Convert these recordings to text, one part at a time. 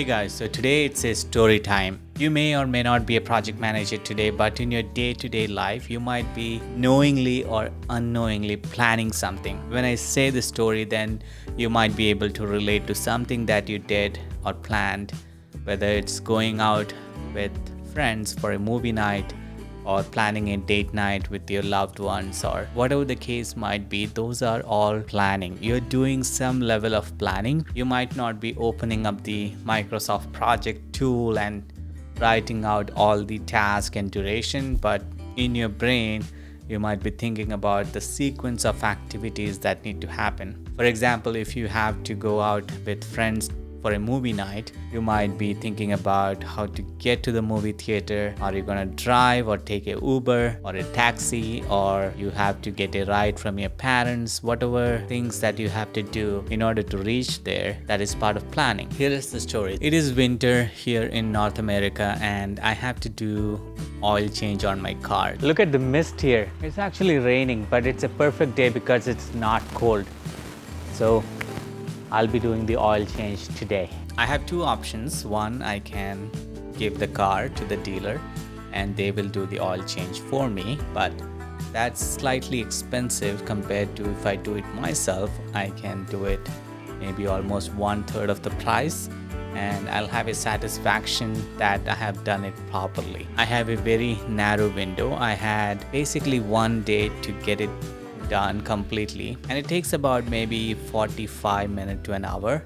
Hey guys, so today it's a story time. You may or may not be a project manager today, but in your day-to-day life, you might be knowingly or unknowingly planning something. When I say the story, then you might be able to relate to something that you did or planned, whether it's going out with friends for a movie night or planning a date night with your loved ones or whatever the case might be. Those are all planning. You're doing some level of planning. You might not be opening up the Microsoft project tool and writing out all the task and duration, but in your brain you might be thinking about the sequence of activities that need to happen. For example, if you have to go out with friends for a movie night, you might be thinking about how to get to the movie theater. Are you gonna drive or take a Uber or a taxi, or you have to get a ride from your parents? Whatever things that you have to do in order to reach there, that is part of planning. Here is the story. It is winter here in North America and I have to do oil change on my car. Look at the mist here. It's actually raining, but it's a perfect day because it's not cold. So I'll be doing the oil change today. I have two options. One, I can give the car to the dealer and they will do the oil change for me, but that's slightly expensive compared to if I do it myself. I can do it maybe almost 1/3 of the price and I'll have a satisfaction that I have done it properly. I have a very narrow window. I had basically one day to get it done completely, and it takes about maybe 45 minutes to an hour.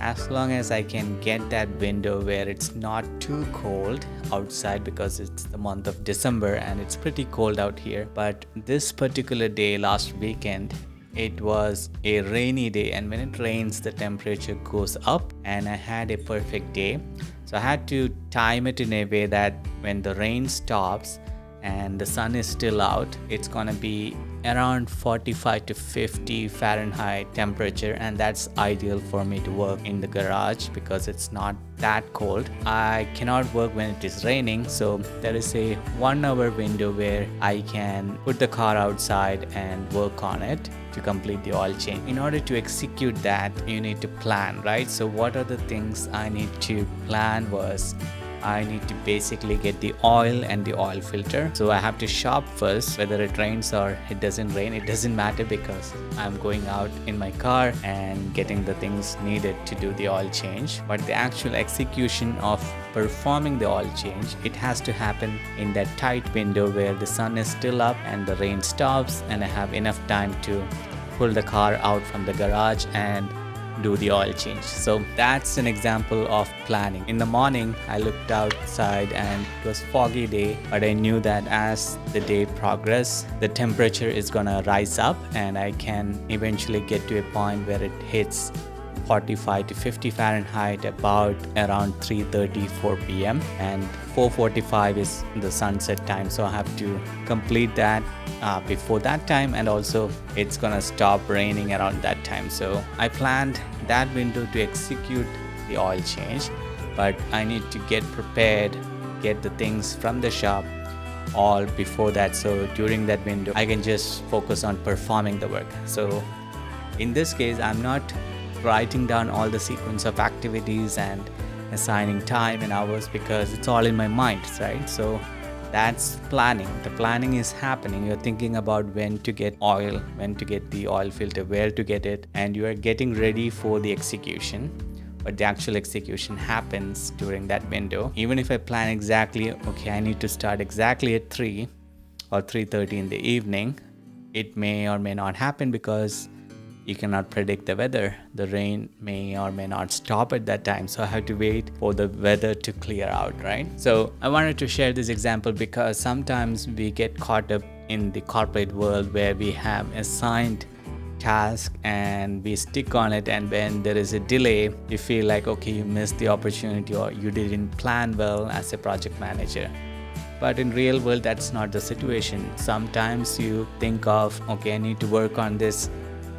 As long as I can get that window where it's not too cold outside, because it's the month of December and it's pretty cold out here. But this particular day last weekend, it was a rainy day, and when it rains the temperature goes up, and I had a perfect day. So I had to time it in a way that when the rain stops and the sun is still out, it's gonna be around 45 to 50 Fahrenheit temperature, and that's ideal for me to work in the garage because it's not that cold. I cannot work when it is raining, so there is a 1 hour window where I can put the car outside and work on it to complete the oil change. In order to execute that, you need to plan, right? So what are the things I need to plan was, I need to basically get the oil and the oil filter. So I have to shop first. Whether it rains or it doesn't rain, it doesn't matter because I'm going out in my car and getting the things needed to do the oil change. But the actual execution of performing the oil change, it has to happen in that tight window where the sun is still up and the rain stops, and I have enough time to pull the car out from the garage and do the oil change. So that's an example of planning. In the morning, I looked outside and it was foggy day, but I knew that as the day progressed, the temperature is gonna rise up and I can eventually get to a point where it hits 45 to 50 Fahrenheit about around 3:30, 4 p.m. and 4:45 is the sunset time. So I have to complete that before that time, and also it's gonna stop raining around that time. So I planned that window to execute the oil change, but I need to get prepared, get the things from the shop all before that. So during that window, I can just focus on performing the work. So in this case, I'm not writing down all the sequence of activities and assigning time and hours because it's all in my mind, right? So that's planning. The planning is happening. You're thinking about when to get oil, when to get the oil filter, where to get it, and you are getting ready for the execution. But the actual execution happens during that window. Even if I plan exactly, okay, I need to start exactly at 3 or 3:30 in the evening, it may or may not happen because you cannot predict the weather. The rain may or may not stop at that time. So I have to wait for the weather to clear out, right? So I wanted to share this example because sometimes we get caught up in the corporate world where we have assigned task and we stick on it, and when there is a delay, you feel like, okay, you missed the opportunity or you didn't plan well as a project manager. But in real world, that's not the situation. Sometimes you think of, okay, I need to work on this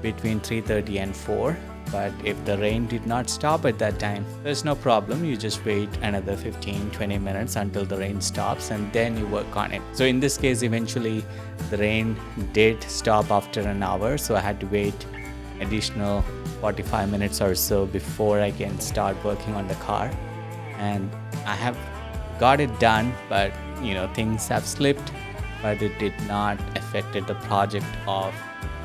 between 3:30 and 4, but if the rain did not stop at that time, there's no problem. You just wait another 15-20 minutes until the rain stops and then you work on it. So in this case, eventually the rain did stop after an hour, so I had to wait additional 45 minutes or so before I can start working on the car. And I have got it done, but things have slipped, but it did not affected the project of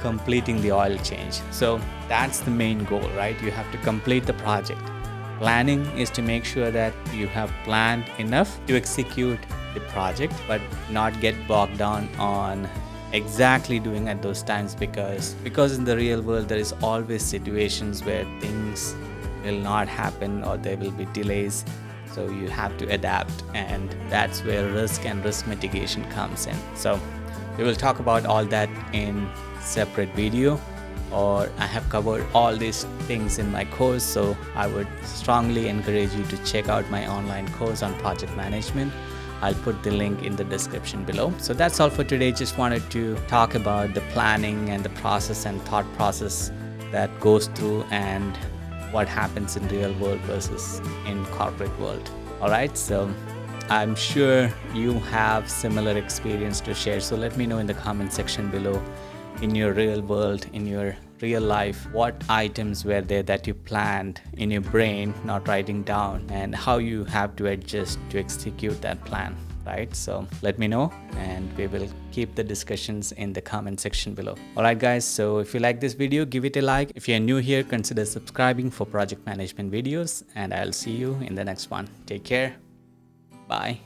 completing the oil change. So that's the main goal, right? You have to complete the project. Planning is to make sure that you have planned enough to execute the project, but not get bogged down on exactly doing at those times, because in the real world there is always situations where things will not happen or there will be delays. So you have to adapt, and that's where risk and risk mitigation comes in. So we will talk about all that in separate video, or I have covered all these things in my course. So I would strongly encourage you to check out my online course on project management. I'll put the link in the description below. So that's all for today. Just wanted to talk about the planning and the process and thought process that goes through, and what happens in real world versus in corporate world. All right, so I'm sure you have similar experience to share. So let me know in the comment section below, in your real world, in your real life, what items were there that you planned in your brain, not writing down, and how you have to adjust to execute that plan, right? So let me know, and we will keep the discussions in the comment section below. All right, guys, so if you like this video, give it a like. If you're new here, consider subscribing for project management videos, and I'll see you in the next one. Take care. Bye.